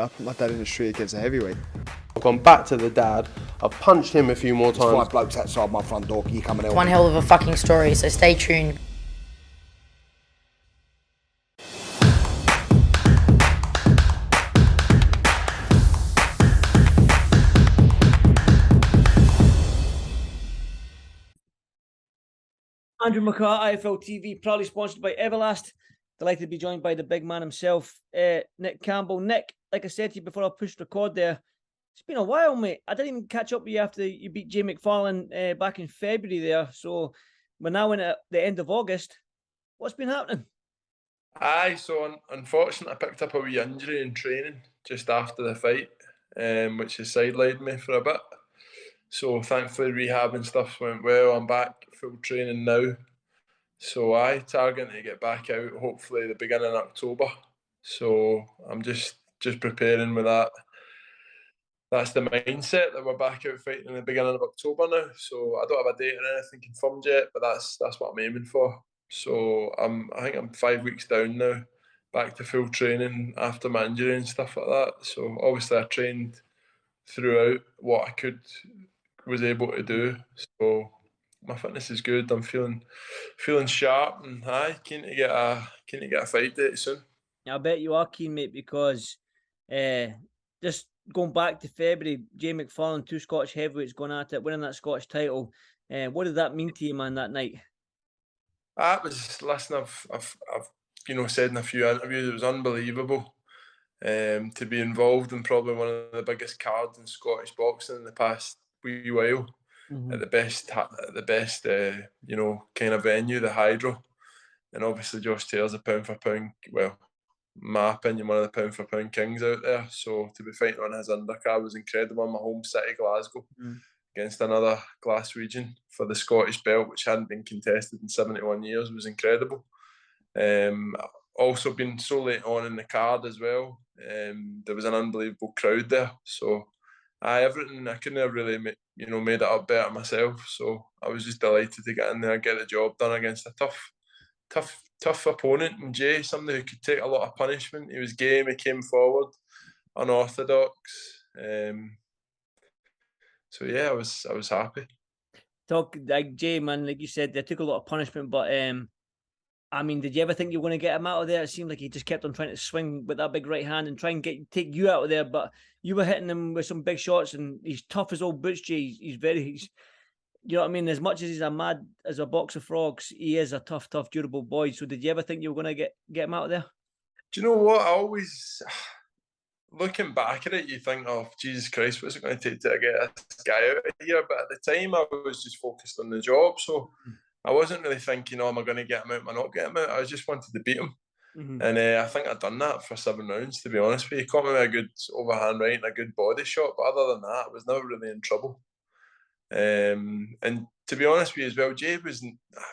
I put my dad in the street against a heavyweight. I've gone back to the dad. I've punched him a few more times. There's 5 blokes outside my front door. Can you come and help One me? hell of a fucking story, so stay tuned. Andrew McCART, IFL TV, proudly sponsored by Everlast. Delighted to be joined by the big man himself, Nick Campbell. Nick, like I said to you before I pushed record there, it's been a while, mate. I didn't even catch up with you after you beat Jay McFarland back in February there. So we're now in at the end of August. What's been happening? Aye, so unfortunately I picked up a wee injury in training just after the fight, which has sidelined me for a bit. So thankfully rehab and stuff went well. I'm back full training now. So I targeting to get back out hopefully the beginning of October. So I'm just preparing with that. That's the mindset that we're back out fighting in the beginning of October now. So I don't have a date or anything confirmed yet, but that's what I'm aiming for. So I think I'm 5 weeks down now, back to full training after my injury and stuff like that. So obviously I trained throughout what I was able to do. So my fitness is good. I'm feeling sharp and keen to get a fight date soon. I bet you are keen, mate, because just going back to February, Jay McFarland, 2 Scottish heavyweights going at it, winning that Scottish title. What did that mean to you, man, that night? That was, listen, I've said in a few interviews, it was unbelievable to be involved in probably one of the biggest cards in Scottish boxing in the past wee while. Mm-hmm. At the best kind of venue, the Hydro, and obviously Josh Taylor's a pound for pound, well, my opinion, one of the pound for pound kings out there. So to be fighting on his undercard was incredible in my home city, Glasgow, against another Glaswegian for the Scottish belt, which hadn't been contested in 71 years, was incredible. Also been so late on in the card as well. There was an unbelievable crowd there. So everything, I couldn't have really made it up better myself. So I was just delighted to get in there and get the job done against a tough opponent in Jay, somebody who could take a lot of punishment. He was game, he came forward, unorthodox. So yeah, I was happy. Talk like Jay, man, like you said, they took a lot of punishment, but I mean, did you ever think you were going to get him out of there? It seemed like he just kept on trying to swing with that big right hand and try and take you out of there, but you were hitting him with some big shots, and he's tough as old boots, Jay. He's you know what I mean? As much as he's as a box of frogs, he is a tough, durable boy. So did you ever think you were going to get him out of there? Do you know what? I always, looking back at it, you think, oh, Jesus Christ, what's it going to take to get this guy out of here? But at the time, I was just focused on the job. So I wasn't really thinking, oh, am I going to get him out? Am I not get him out? I just wanted to beat him. Mm-hmm. And I think I'd done that for 7 rounds, to be honest with you. He caught me with a good overhand right and a good body shot. But other than that, I was never really in trouble. And to be honest with you as well, Jay was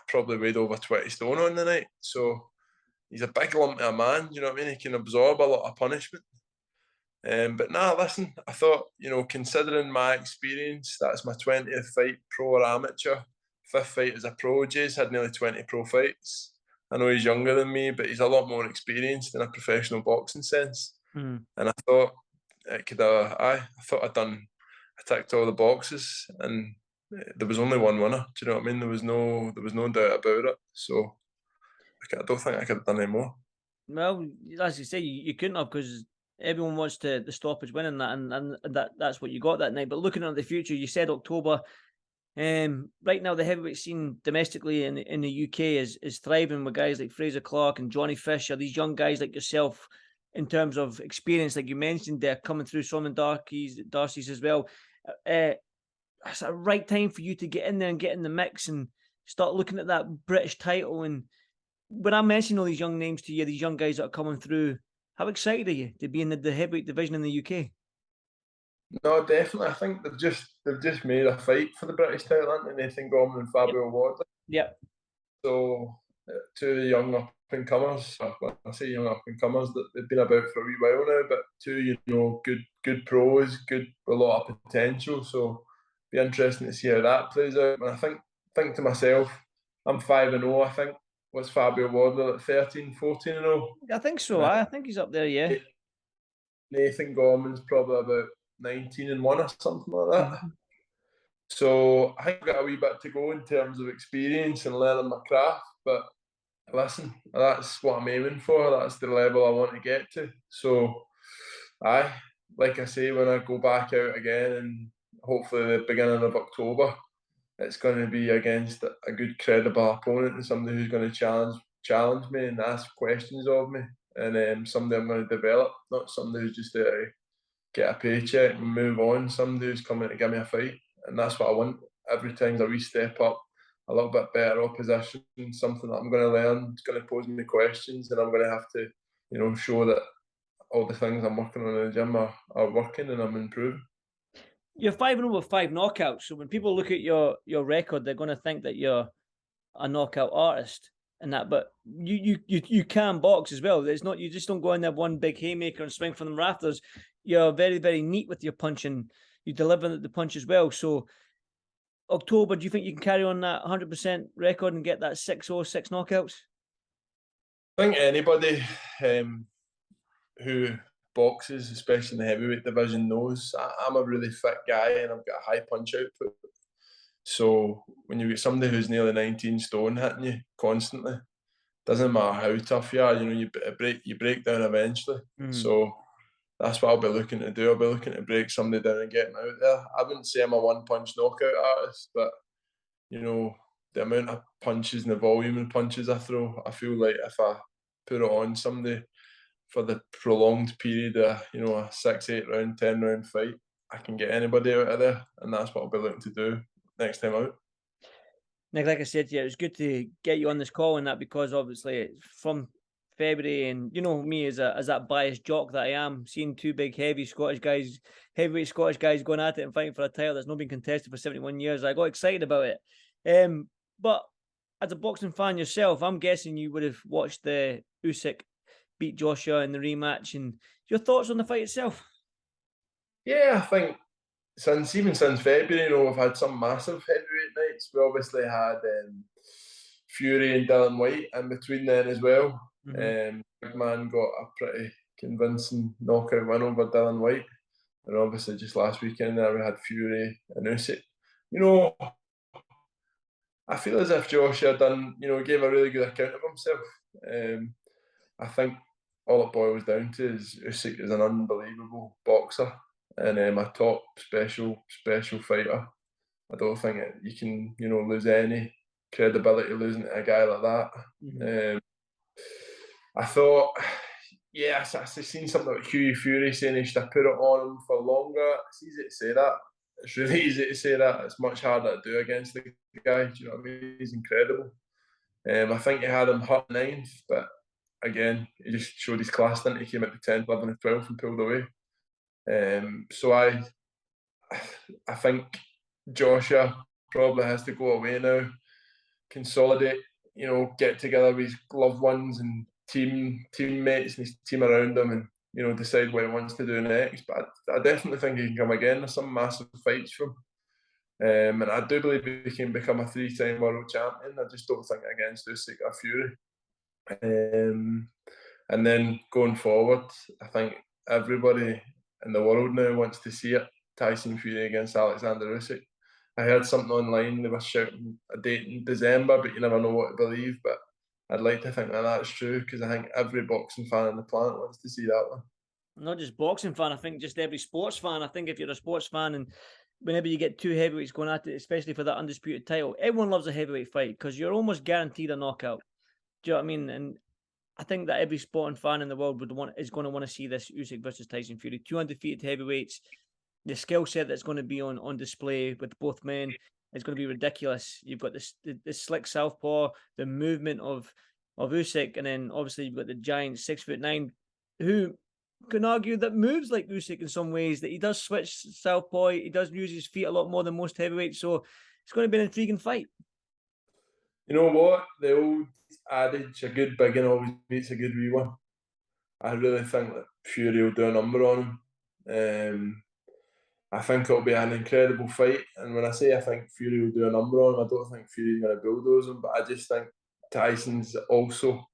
probably weighed over 20 stone on the night. So he's a big lump of a man, you know what I mean? He can absorb a lot of punishment. But listen, I thought, considering my experience, that's my 20th fight, pro or amateur, 5th fight as a pro. Jay's had nearly 20 pro fights. I know he's younger than me, but he's a lot more experienced in a professional boxing sense. And I thought I ticked all the boxes, and there was only one winner. Do you know what I mean? There was no doubt about it. So I don't think I could have done any more. Well, as you say, you couldn't have, because everyone wants the stoppage winning that, and that's what you got that night. But looking at the future, you said October. Right now, the heavyweight scene domestically in the UK is thriving with guys like Fraser Clark and Johnny Fisher. These young guys like yourself, in terms of experience, like you mentioned, they're coming through. Solomon Darcy's as well. It's a right time for you to get in there and get in the mix and start looking at that British title. And when I mention all these young names to you, these young guys that are coming through, how excited are you to be in the heavyweight division in the UK? No, definitely. I think they've just made a fight for the British title, haven't they? Nathan Gorman and Fabio Wardley. Yep. So 2 of the young up and comers. When I say young up and comers, they've been about for a wee while now, but 2 good pros, good with a lot of potential. So be interesting to see how that plays out. And I think to myself, I'm 5-0. I think. What's Fabio Wardley at 13, 14-0? I think so. I think he's up there. Yeah. Nathan Gorman's probably about 19-1 or something like that. So I think I've got a wee bit to go in terms of experience and learning my craft. But listen, that's what I'm aiming for. That's the level I want to get to. So, like I say, when I go back out again, and hopefully the beginning of October, it's going to be against a good, credible opponent and somebody who's going to challenge me and ask questions of me, and somebody I'm going to develop, not somebody who's just there to get a paycheck and move on. Somebody who's coming to give me a fight, and that's what I want. Every time a wee step up, a little bit better opposition, something that I'm going to learn. It's going to pose me questions, and I'm going to have to, show that all the things I'm working on in the gym are working and I'm improving. You're 5-0 with 5 knockouts. So when people look at your record, they're going to think that you're a knockout artist and that. But you can box as well. It's not, you just don't go in there one big haymaker and swing from the rafters. You're very, very neat with your punching. You deliver the punch as well. So October, do you think you can carry on that 100% record and get that 6-0, 6 knockouts? I think anybody who boxes, especially in the heavyweight division, knows I'm a really fit guy and I've got a high punch output. So when you get somebody who's nearly 19 stone hitting you constantly, doesn't matter how tough you are, you break down eventually. So that's what I'll be looking to do. I'll be looking to break somebody down and get them out there. I wouldn't say I'm a one-punch knockout artist, but the amount of punches and the volume of punches I throw, I feel like if I put it on somebody for the prolonged period of, a 6, 8 round, 10 round fight, I can get anybody out of there, and that's what I'll be looking to do next time out. Nick, like I said to you, it was good to get you on this call and that, because obviously from February, and you know me as that biased jock that I am, seeing two big heavyweight Scottish guys going at it and fighting for a title that's not been contested for 71 years, I got excited about it. But as a boxing fan yourself, I'm guessing you would have watched the Usyk beat Joshua in the rematch, and your thoughts on the fight itself? Yeah, I think since February, we've had some massive heavyweight nights. We obviously had Fury and Dylan White in between then as well. Big man got a pretty convincing knockout win over Dylan White, and obviously just last weekend there we had Fury and Usyk. I feel as if Joshua gave a really good account of himself. I think all it boils down to is Usyk is an unbelievable boxer and a top special fighter. I don't think you can lose any credibility losing to a guy like that. I thought, I seen something like Hughie Fury saying he should have put it on him for longer. It's easy to say that. It's really easy to say that. It's much harder to do against the guy. Do you know what I mean? He's incredible. I think he had him hurt 9th, but again, he just showed his class, didn't he? Came at the 10th, 11th, and 12th and pulled away. So I think Joshua probably has to go away now, consolidate, get together with his loved ones and teammates and his team around him, and decide what he wants to do next. But I definitely think he can come again. There's some massive fights from him, and I do believe he can become a 3-time world champion. I just don't think against Usyk or Fury. And then going forward, I think everybody in the world now wants to see it. Tyson Fury against Alexander Usyk. I heard something online, they were shouting a date in December, but you never know what to believe. But I'd like to think that that's true, because I think every boxing fan on the planet wants to see that one. Not just boxing fan, I think just every sports fan. I think if you're a sports fan and whenever you get two heavyweights going at it, especially for that undisputed title, everyone loves a heavyweight fight because you're almost guaranteed a knockout. Do you know what I mean? And I think that every sporting fan in the world is going to want to see this Usyk versus Tyson Fury. 2 undefeated heavyweights. The skill set that's going to be on display with both men is going to be ridiculous. You've got the slick southpaw, the movement of Usyk, and then obviously you've got the giant 6'9", who can argue that moves like Usyk in some ways, that he does switch southpaw, he does use his feet a lot more than most heavyweights. So it's going to be an intriguing fight. You know what? The old adage, a good big one always beats a good wee one. I really think that Fury will do a number on him. I think it'll be an incredible fight. And when I say I think Fury will do a number on him, I don't think Fury's going to bulldoze him, but I just think Tyson's also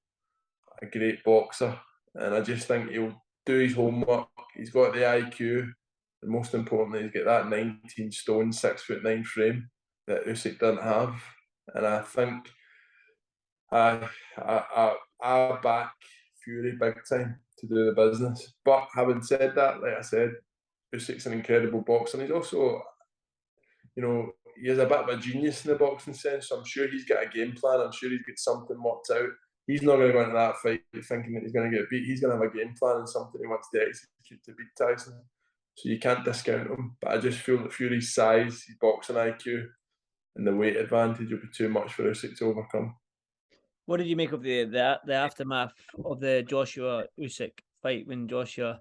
a great boxer. And I just think he'll do his homework. He's got the IQ. And most importantly, he's got that 19 stone, 6'9" frame that Usyk doesn't have. And I think I back Fury big time to do the business. But having said that, like I said, Usyk's an incredible boxer. And he's also, you know, he is a bit of a genius in the boxing sense. So I'm sure he's got a game plan. I'm sure he's got something worked out. He's not going to go into that fight thinking that he's going to get beat. He's going to have a game plan and something he wants to execute to beat Tyson. So you can't discount him. But I just feel that Fury's size, his boxing IQ, and the weight advantage will be too much for Usyk to overcome. What did you make of the aftermath of the Joshua Usyk fight when Joshua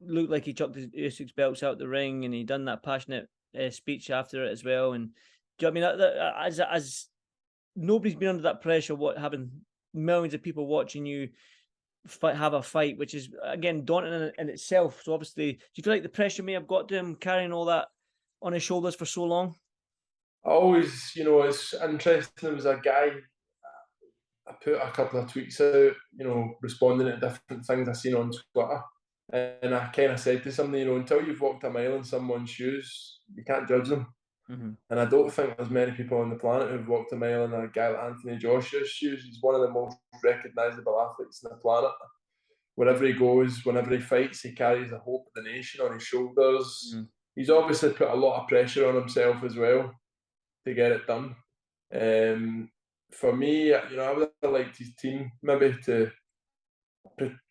looked like he chucked his Usyk's belts out the ring and he done that passionate speech after it as well? And do you know what I mean? As nobody's been under that pressure, having millions of people watching you have a fight, which is again daunting in itself. So obviously, do you feel like the pressure may have got to him carrying all that on his shoulders for so long? I always, you know, it's interesting. There was a guy, I put a couple of tweets out, you know, responding to different things I seen on Twitter. And I kind of said to somebody, you know, until you've walked a mile in someone's shoes, you can't judge them. Mm-hmm. And I don't think there's many people on the planet who've walked a mile in a guy like Anthony Joshua's shoes. He's one of the most recognisable athletes on the planet. Wherever he goes, whenever he fights, he carries the hope of the nation on his shoulders. Mm. He's obviously put a lot of pressure on himself as well to get it done. For me, you know, I would have liked his team maybe to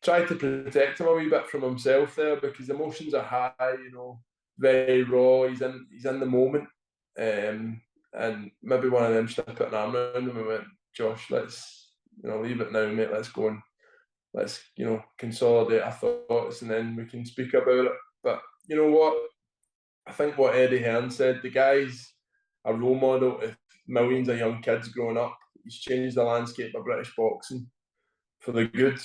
try to protect him a wee bit from himself there, because emotions are high, you know, very raw. He's in the moment. And maybe one of them should have put an arm around him and went, Josh, let's, you know, leave it now, mate. Let's go and let's, you know, consolidate our thoughts and then we can speak about it. But you know what? I think what Eddie Hearn said, the guy's a role model to millions of young kids growing up. He's changed the landscape of British boxing for the good.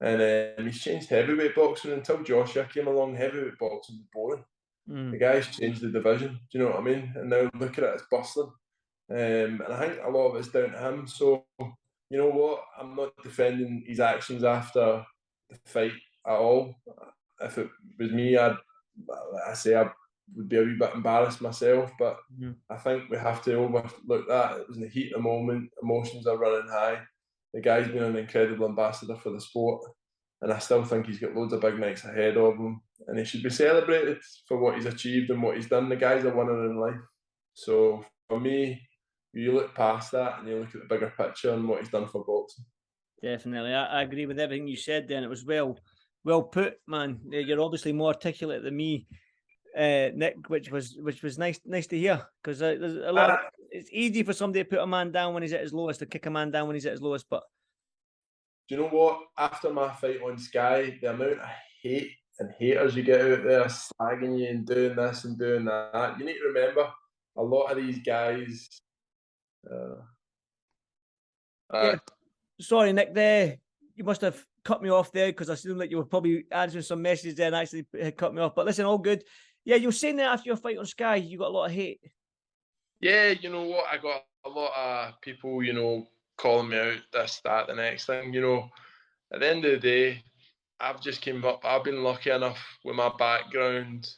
And he's changed heavyweight boxing. Until Joshua came along, heavyweight boxing was boring. The guy's changed the division, do you know what I mean? And now look at it, it's bustling. And I think a lot of it's down to him. So, you know what? I'm not defending his actions after the fight at all. If it was me, I would be a wee bit embarrassed myself. But I think we have to overlook that. It was in the heat of the moment. Emotions are running high. The guy's been an incredible ambassador for the sport. And I still think he's got loads of big nights ahead of him. And he should be celebrated for what he's achieved and what he's done. The guy's a winner in life. So for me, you look past that and you look at the bigger picture and what he's done for boxing. Definitely. I agree with everything you said then. It was well put, man. You're obviously more articulate than me, Nick, which was nice to hear, because there's a lot it's easy for somebody to put a man down when he's at his lowest, to kick a man down when he's at his lowest. But do you know what? After my fight on Sky, the amount of hate and haters you get out there slagging you and doing this and doing that, you need to remember a lot of these guys. Yeah. Sorry, Nick. There, you must have cut me off there because I assumed that you were probably answering some messages there and actually cut me off. But listen, all good. Yeah, you were saying that after your fight on Sky, you got a lot of hate. Yeah, you know what? I got a lot of people, you know, calling me out, this, that, the next thing. You know, at the end of the day, I've just came up. I've been lucky enough with my background,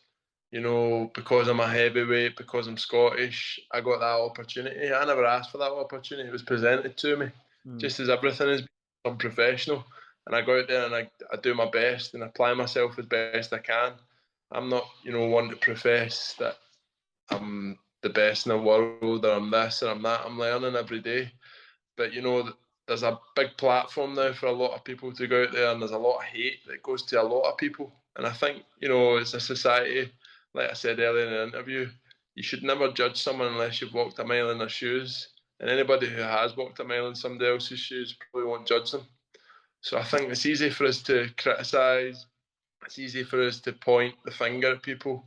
you know, because I'm a heavyweight, because I'm Scottish, I got that opportunity. I never asked for that opportunity. It was presented to me. Just as everything is, I'm professional. And I go out there and I do my best and apply myself as best I can. I'm not, you know, one to profess that I'm the best in the world or I'm this or I'm that. I'm learning every day. But, you know, there's a big platform now for a lot of people to go out there, and there's a lot of hate that goes to a lot of people. And I think, you know, as a society, like I said earlier in the interview, you should never judge someone unless you've walked a mile in their shoes. And anybody who has walked a mile in somebody else's shoes probably won't judge them. So I think it's easy for us to criticise. It's easy for us to point the finger at people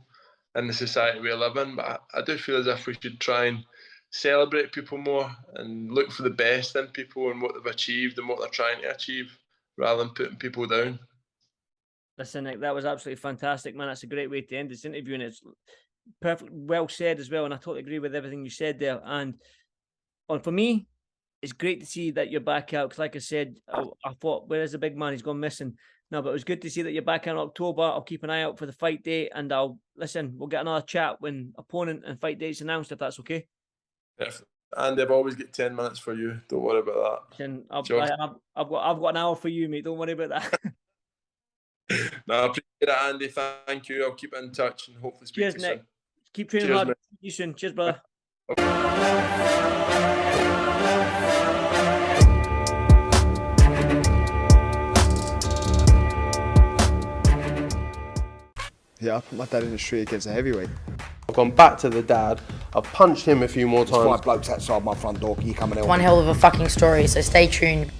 in the society we live in. But I do feel as if we should try and celebrate people more and look for the best in people and what they've achieved and what they're trying to achieve, rather than putting people down. Listen, Nick, that was absolutely fantastic, man. That's a great way to end this interview, and it's perfect, well said as well. And I totally agree with everything you said there. And for me, it's great to see that you're back out. Because, like I said, I thought, where is the big man? He's gone missing. No, but it was good to see that you're back in October. I'll keep an eye out for the fight date, and we'll get another chat when opponent and fight date's announced, if that's okay. Definitely. And they've always got 10 minutes for you. Don't worry about that. And I've got an hour for you, mate. Don't worry about that. No, I appreciate it, Andy. Thank you. I'll keep in touch and hopefully speak Cheers, to you Nick. soon. Keep training Cheers, hard. mate. See you soon. Cheers, brother. Yeah, I put my dad in the street against a heavyweight. I've gone back to the dad. I've punched him a few more There's times. 5 blokes outside my front door. You coming out? One hell of a fucking story, so stay tuned.